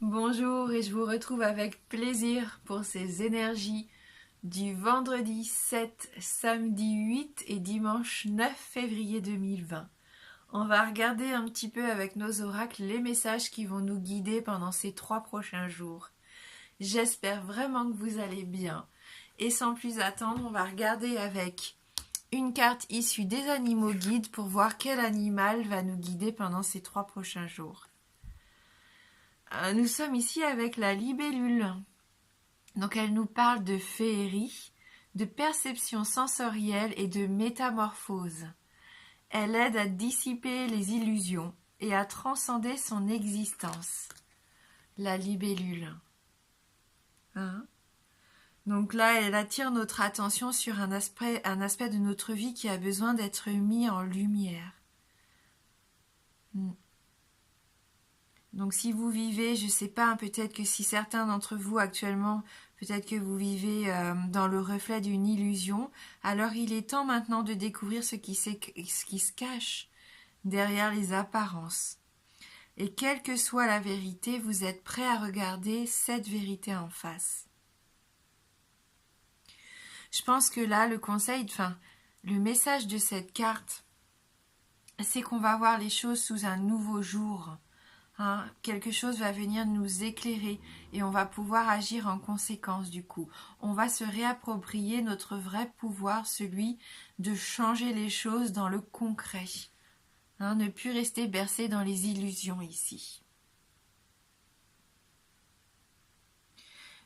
Bonjour et je vous retrouve avec plaisir pour ces énergies du vendredi 7, samedi 8 et dimanche 9 février 2020. On va regarder un petit peu avec nos oracles les messages qui vont nous guider pendant ces 3 prochains jours. J'espère vraiment que vous allez bien. Et sans plus attendre, on va regarder avec une carte issue des animaux guides pour voir quel animal va nous guider pendant ces 3 prochains jours. Nous sommes ici avec la libellule. Donc elle nous parle de féerie, de perception sensorielle et de métamorphose. Elle aide à dissiper les illusions et à transcender son existence. La libellule. Donc là, elle attire notre attention sur un aspect de notre vie qui a besoin d'être mis en lumière. Donc si vous vivez, je ne sais pas, peut-être que si certains d'entre vous actuellement, peut-être que vous vivez dans le reflet d'une illusion, alors il est temps maintenant de découvrir ce qui se cache derrière les apparences. Et quelle que soit la vérité, vous êtes prêt à regarder cette vérité en face. Je pense que là, le message de cette carte, c'est qu'on va voir les choses sous un nouveau jour. Quelque chose va venir nous éclairer et on va pouvoir agir en conséquence du coup. On va se réapproprier notre vrai pouvoir, celui de changer les choses dans le concret. Ne plus rester bercé dans les illusions ici.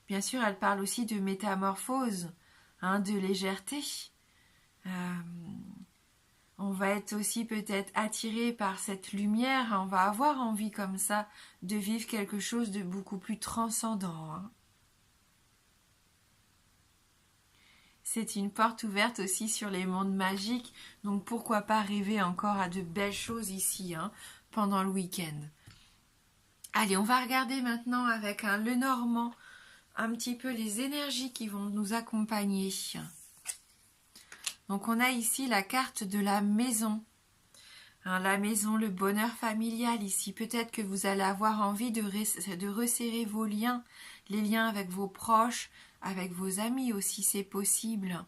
Bien sûr, elle parle aussi de métamorphose, de légèreté. On va être aussi peut-être attiré par cette lumière, on va avoir envie comme ça de vivre quelque chose de beaucoup plus transcendant. C'est une porte ouverte aussi sur les mondes magiques, donc pourquoi pas rêver encore à de belles choses ici, pendant le week-end. Allez, on va regarder maintenant avec un Lenormand un petit peu les énergies qui vont nous accompagner. Donc on a ici la carte de la maison. La maison, le bonheur familial ici. Peut-être que vous allez avoir envie de resserrer vos liens, les liens avec vos proches, avec vos amis aussi, c'est possible.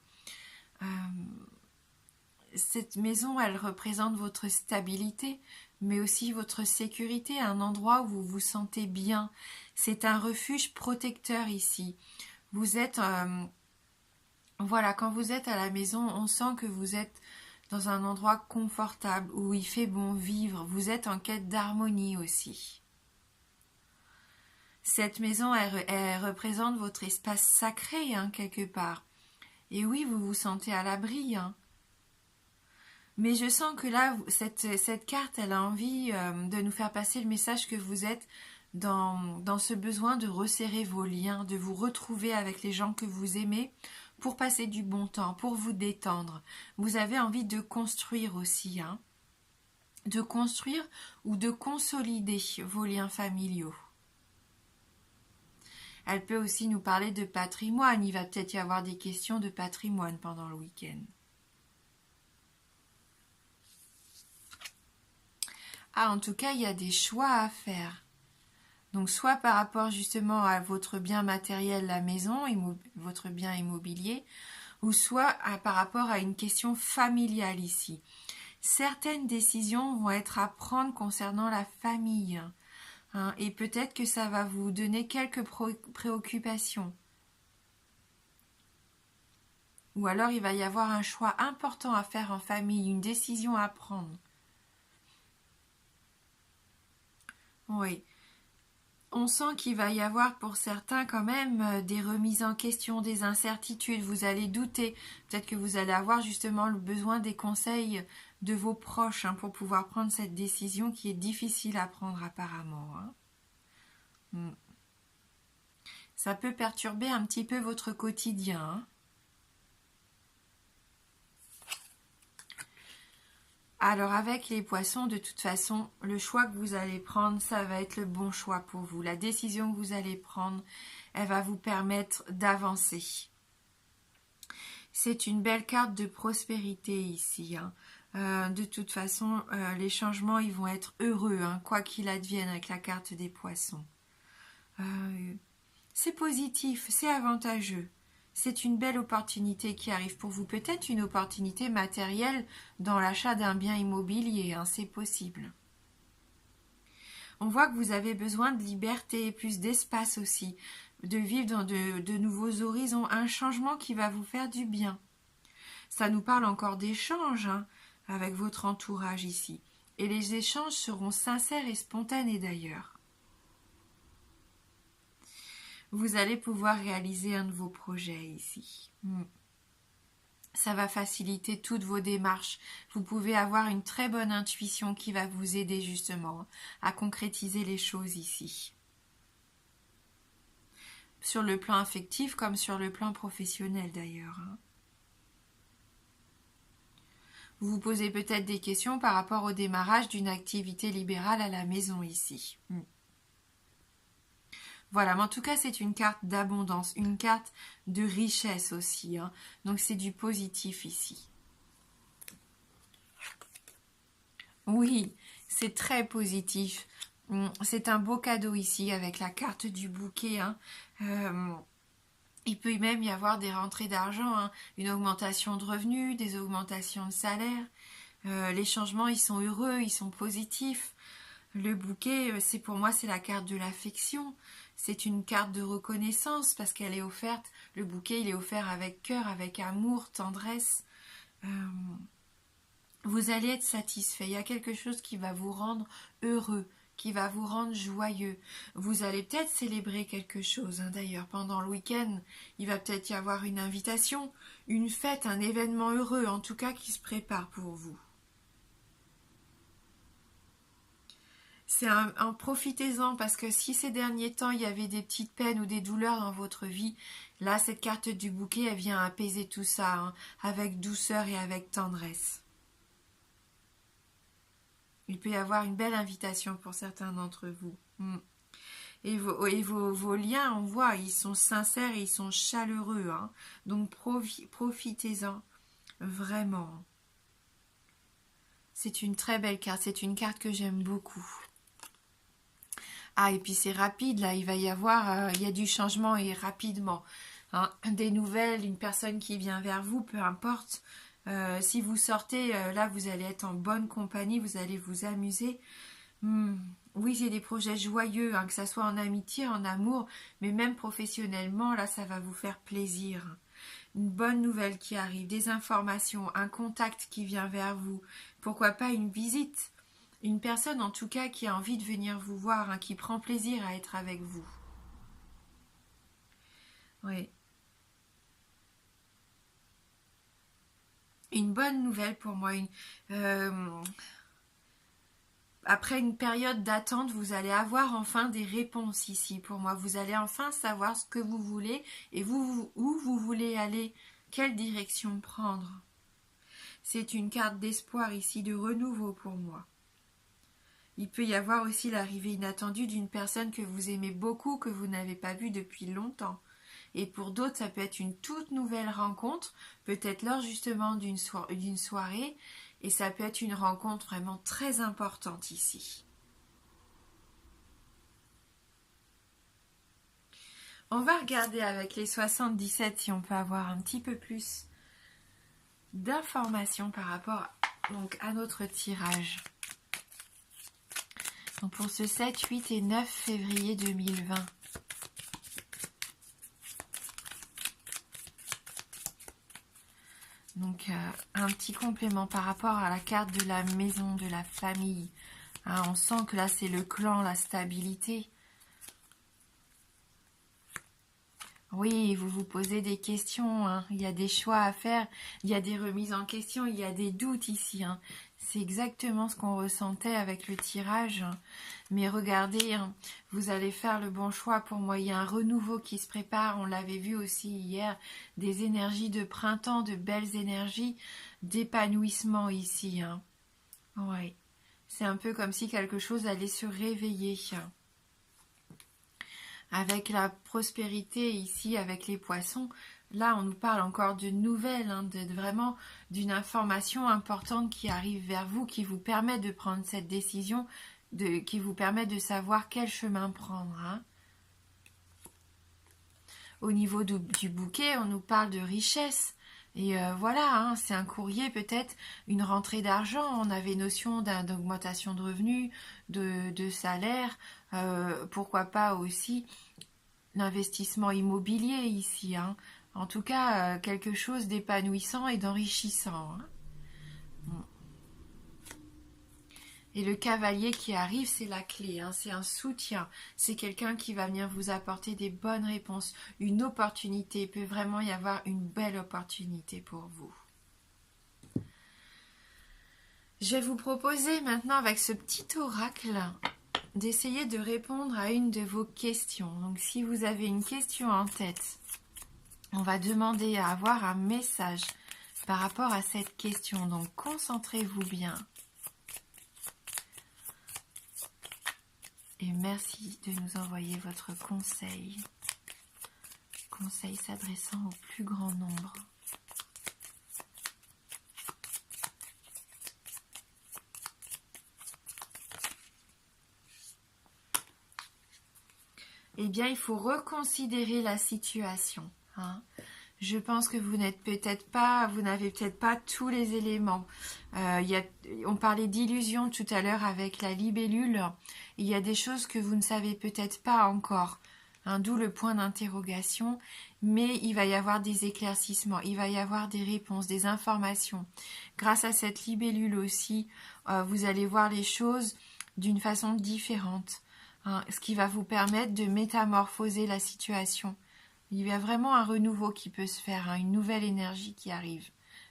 Cette maison, elle représente votre stabilité, mais aussi votre sécurité, un endroit où vous vous sentez bien. C'est un refuge protecteur ici. Vous êtes... quand vous êtes à la maison, on sent que vous êtes dans un endroit confortable, où il fait bon vivre. Vous êtes en quête d'harmonie aussi. Cette maison, elle représente votre espace sacré, quelque part. Et oui, vous vous sentez à l'abri. Mais je sens que là, cette carte, elle a envie de nous faire passer le message que vous êtes dans ce besoin de resserrer vos liens, de vous retrouver avec les gens que vous aimez, pour passer du bon temps, pour vous détendre. Vous avez envie de construire aussi, de construire ou de consolider vos liens familiaux. Elle peut aussi nous parler de patrimoine. Il va peut-être y avoir des questions de patrimoine pendant le week-end. En tout cas, il y a des choix à faire. Donc soit par rapport justement à votre bien matériel, la maison, votre bien immobilier, ou soit par rapport à une question familiale ici. Certaines décisions vont être à prendre concernant la famille, et peut-être que ça va vous donner quelques préoccupations. Ou alors il va y avoir un choix important à faire en famille, une décision à prendre. Oui. On sent qu'il va y avoir pour certains quand même des remises en question, des incertitudes, vous allez douter, peut-être que vous allez avoir justement le besoin des conseils de vos proches pour pouvoir prendre cette décision qui est difficile à prendre apparemment. Ça peut perturber un petit peu votre quotidien. Alors avec les poissons, de toute façon, le choix que vous allez prendre, ça va être le bon choix pour vous. La décision que vous allez prendre, elle va vous permettre d'avancer. C'est une belle carte de prospérité ici. De toute façon, les changements, ils vont être heureux, quoi qu'il advienne avec la carte des poissons. c'est positif, c'est avantageux. C'est une belle opportunité qui arrive pour vous. Peut-être une opportunité matérielle dans l'achat d'un bien immobilier, hein, c'est possible. On voit que vous avez besoin de liberté, plus d'espace aussi, de vivre dans de nouveaux horizons, un changement qui va vous faire du bien. Ça nous parle encore d'échanges, hein, avec votre entourage ici. Et les échanges seront sincères et spontanés d'ailleurs. Vous allez pouvoir réaliser un nouveau projet ici. Ça va faciliter toutes vos démarches. Vous pouvez avoir une très bonne intuition qui va vous aider justement à concrétiser les choses ici. Sur le plan affectif comme sur le plan professionnel d'ailleurs. Vous vous posez peut-être des questions par rapport au démarrage d'une activité libérale à la maison ici. Voilà, mais en tout cas, c'est une carte d'abondance, une carte de richesse aussi. Hein. Donc, c'est du positif ici. Oui, c'est très positif. C'est un beau cadeau ici avec la carte du bouquet. Hein. Il peut même y avoir des rentrées d'argent, hein, une augmentation de revenus, des augmentations de salaire. Les changements, ils sont heureux, ils sont positifs. Le bouquet, c'est pour moi, c'est la carte de l'affection. C'est une carte de reconnaissance parce qu'elle est offerte. Le bouquet, il est offert avec cœur, avec amour, tendresse. Vous allez être satisfait. Il y a quelque chose qui va vous rendre heureux, qui va vous rendre joyeux. Vous allez peut-être célébrer quelque chose. Hein. D'ailleurs, pendant le week-end, il va peut-être y avoir une invitation, une fête, un événement heureux, en tout cas, qui se prépare pour vous. Profitez-en parce que si ces derniers temps il y avait des petites peines ou des douleurs dans votre vie, là cette carte du bouquet elle vient apaiser tout ça, hein, avec douceur et avec tendresse. Il peut y avoir une belle invitation pour certains d'entre vous. Et vos liens, on voit, ils sont sincères et ils sont chaleureux. Hein. Donc profitez-en vraiment. C'est une très belle carte, c'est une carte que j'aime beaucoup. Ah, et puis c'est rapide, là, il va y avoir, il y a du changement et rapidement. Hein, des nouvelles, une personne qui vient vers vous, peu importe. Si vous sortez, là, vous allez être en bonne compagnie, vous allez vous amuser. Oui, j'ai des projets joyeux, hein, que ça soit en amitié, en amour, mais même professionnellement, là, ça va vous faire plaisir. Une bonne nouvelle qui arrive, des informations, un contact qui vient vers vous. Pourquoi pas une visite ? Une personne en tout cas qui a envie de venir vous voir, hein, qui prend plaisir à être avec vous. Oui. Une bonne nouvelle pour moi. Après une période d'attente, vous allez avoir enfin des réponses ici pour moi. Vous allez enfin savoir ce que vous voulez et où vous voulez aller, quelle direction prendre. C'est une carte d'espoir ici, de renouveau pour moi. Il peut y avoir aussi l'arrivée inattendue d'une personne que vous aimez beaucoup, que vous n'avez pas vue depuis longtemps. Et pour d'autres, ça peut être une toute nouvelle rencontre, peut-être lors justement d'une soirée, et ça peut être une rencontre vraiment très importante ici. On va regarder avec les 77 si on peut avoir un petit peu plus d'informations par rapport à notre tirage. Donc pour ce 7, 8 et 9 février 2020. Donc un petit complément par rapport à la carte de la maison, de la famille. Hein, on sent que là c'est le clan, la stabilité. Oui, vous vous posez des questions, hein. Il y a des choix à faire, il y a des remises en question, il y a des doutes ici. Hein. C'est exactement ce qu'on ressentait avec le tirage. Mais regardez, hein, vous allez faire le bon choix. Pour moi, il y a un renouveau qui se prépare. On l'avait vu aussi hier. Des énergies de printemps, de belles énergies d'épanouissement ici. Hein. Ouais. C'est un peu comme si quelque chose allait se réveiller. Avec la prospérité ici, avec les poissons, là on nous parle encore de nouvelles, hein, vraiment d'une information importante qui arrive vers vous, qui vous permet de prendre cette décision, qui vous permet de savoir quel chemin prendre. Hein. au niveau du bouquet, on nous parle de richesse. Et voilà, hein, c'est un courrier peut-être, une rentrée d'argent. On avait notion d'augmentation de revenus, de salaire. Pourquoi pas aussi l'investissement immobilier ici. Hein. En tout cas, quelque chose d'épanouissant et d'enrichissant. Hein. Et le cavalier qui arrive, c'est la clé, hein, c'est un soutien, c'est quelqu'un qui va venir vous apporter des bonnes réponses, une opportunité, il peut vraiment y avoir une belle opportunité pour vous. Je vais vous proposer maintenant avec ce petit oracle d'essayer de répondre à une de vos questions. Donc si vous avez une question en tête, on va demander à avoir un message par rapport à cette question, donc concentrez-vous bien. Et merci de nous envoyer votre conseil. Conseil s'adressant au plus grand nombre. Eh bien, il faut reconsidérer la situation. Hein. Je pense que vous n'avez peut-être pas tous les éléments. On parlait d'illusion tout à l'heure avec la libellule. Il y a des choses que vous ne savez peut-être pas encore. Hein, d'où le point d'interrogation. Mais il va y avoir des éclaircissements, il va y avoir des réponses, des informations. Grâce à cette libellule aussi, vous allez voir les choses d'une façon différente. Hein, ce qui va vous permettre de métamorphoser la situation. Il y a vraiment un renouveau qui peut se faire, hein, une nouvelle énergie qui arrive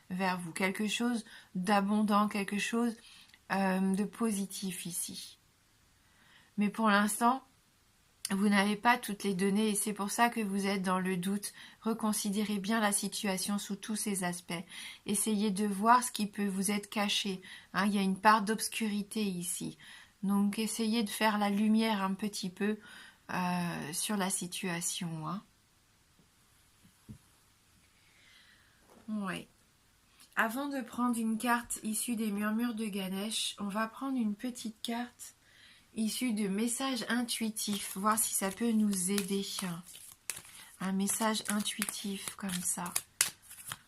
vers vous. Quelque chose d'abondant, quelque chose de positif ici. Mais pour l'instant, vous n'avez pas toutes les données et c'est pour ça que vous êtes dans le doute. Reconsidérez bien la situation sous tous ses aspects. Essayez de voir ce qui peut vous être caché. Hein, il y a une part d'obscurité ici. Donc essayez de faire la lumière un petit peu sur la situation. Hein. Ouais. Avant de prendre une carte issue des murmures de Ganesh, on va prendre une petite carte issue de messages intuitifs, voir si ça peut nous aider. Un message intuitif comme ça,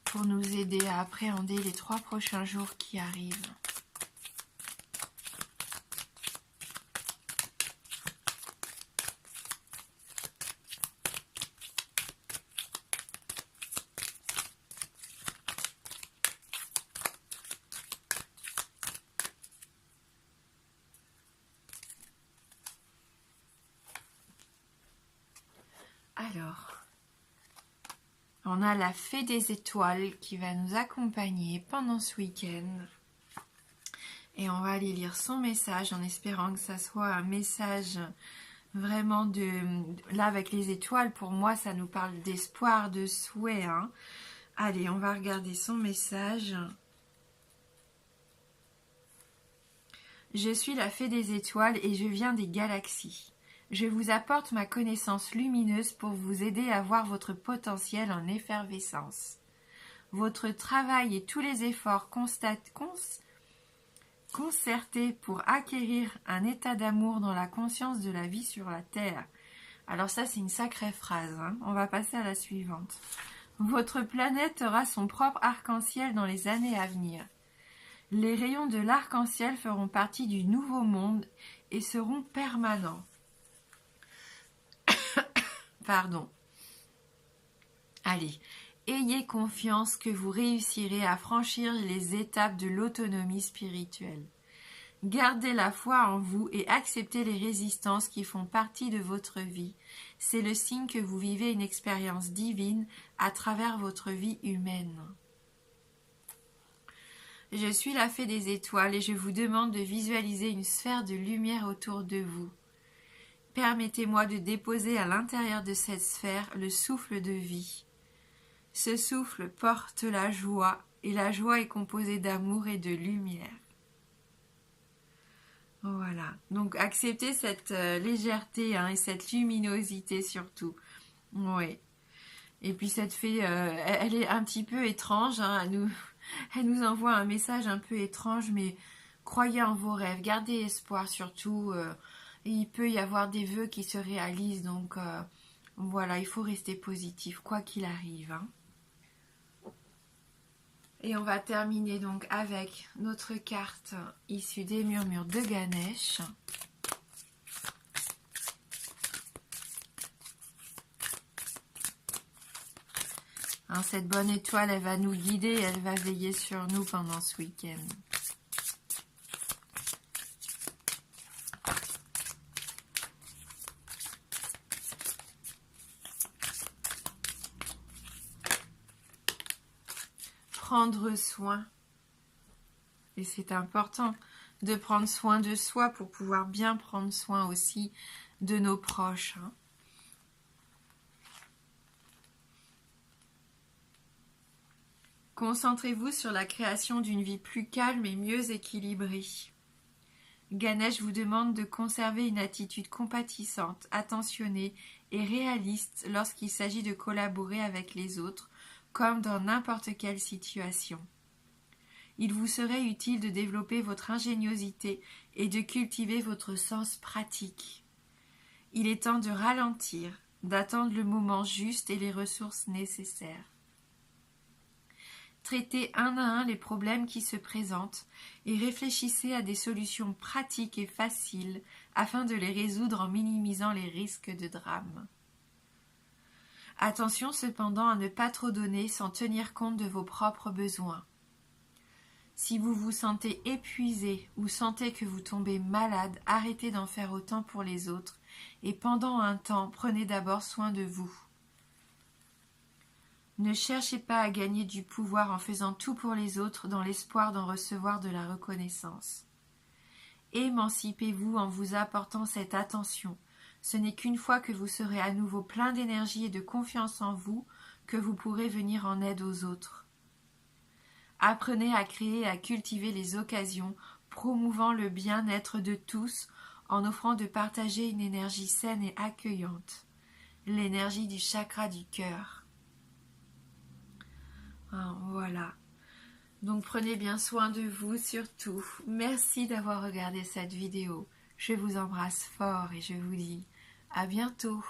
pour nous aider à appréhender les 3 prochains jours qui arrivent. Alors, on a la fée des étoiles qui va nous accompagner pendant ce week-end. Et on va aller lire son message en espérant que ça soit un message vraiment de... Là, avec les étoiles, pour moi, ça nous parle d'espoir, de souhait. Hein. Allez, on va regarder son message. Je suis la fée des étoiles et je viens des galaxies. Je vous apporte ma connaissance lumineuse pour vous aider à voir votre potentiel en effervescence. Votre travail et tous les efforts concertés pour acquérir un état d'amour dans la conscience de la vie sur la Terre. Alors ça, c'est une sacrée phrase. Hein. On va passer à la suivante. Votre planète aura son propre arc-en-ciel dans les années à venir. Les rayons de l'arc-en-ciel feront partie du nouveau monde et seront permanents. Pardon. Allez, ayez confiance que vous réussirez à franchir les étapes de l'autonomie spirituelle. Gardez la foi en vous et acceptez les résistances qui font partie de votre vie. C'est le signe que vous vivez une expérience divine à travers votre vie humaine. Je suis la fée des étoiles et je vous demande de visualiser une sphère de lumière autour de vous. Permettez-moi de déposer à l'intérieur de cette sphère le souffle de vie. Ce souffle porte la joie et la joie est composée d'amour et de lumière. Voilà, donc acceptez cette légèreté hein, et cette luminosité surtout. Oui. Et puis cette fée, elle est un petit peu étrange, hein, elle nous envoie un message un peu étrange, mais croyez en vos rêves, gardez espoir surtout. Et il peut y avoir des vœux qui se réalisent, donc Voilà, il faut rester positif, quoi qu'il arrive. Hein. Et on va terminer donc avec notre carte issue des murmures de Ganesh. Hein, cette bonne étoile, elle va nous guider, elle va veiller sur nous pendant ce week-end. Prendre soin. Et c'est important de prendre soin de soi pour pouvoir bien prendre soin aussi de nos proches. Hein. Concentrez-vous sur la création d'une vie plus calme et mieux équilibrée. Ganesh vous demande de conserver une attitude compatissante, attentionnée et réaliste lorsqu'il s'agit de collaborer avec les autres, comme dans n'importe quelle situation. Il vous serait utile de développer votre ingéniosité et de cultiver votre sens pratique. Il est temps de ralentir, d'attendre le moment juste et les ressources nécessaires. Traitez un à un les problèmes qui se présentent et réfléchissez à des solutions pratiques et faciles afin de les résoudre en minimisant les risques de drame. Attention cependant à ne pas trop donner sans tenir compte de vos propres besoins. Si vous vous sentez épuisé ou sentez que vous tombez malade, arrêtez d'en faire autant pour les autres et pendant un temps, prenez d'abord soin de vous. Ne cherchez pas à gagner du pouvoir en faisant tout pour les autres dans l'espoir d'en recevoir de la reconnaissance. Émancipez-vous en vous apportant cette attention. Ce n'est qu'une fois que vous serez à nouveau plein d'énergie et de confiance en vous que vous pourrez venir en aide aux autres. Apprenez à créer et à cultiver les occasions, promouvant le bien-être de tous en offrant de partager une énergie saine et accueillante, l'énergie du chakra du cœur. Voilà. Donc prenez bien soin de vous surtout. Merci d'avoir regardé cette vidéo. Je vous embrasse fort et je vous dis à bientôt.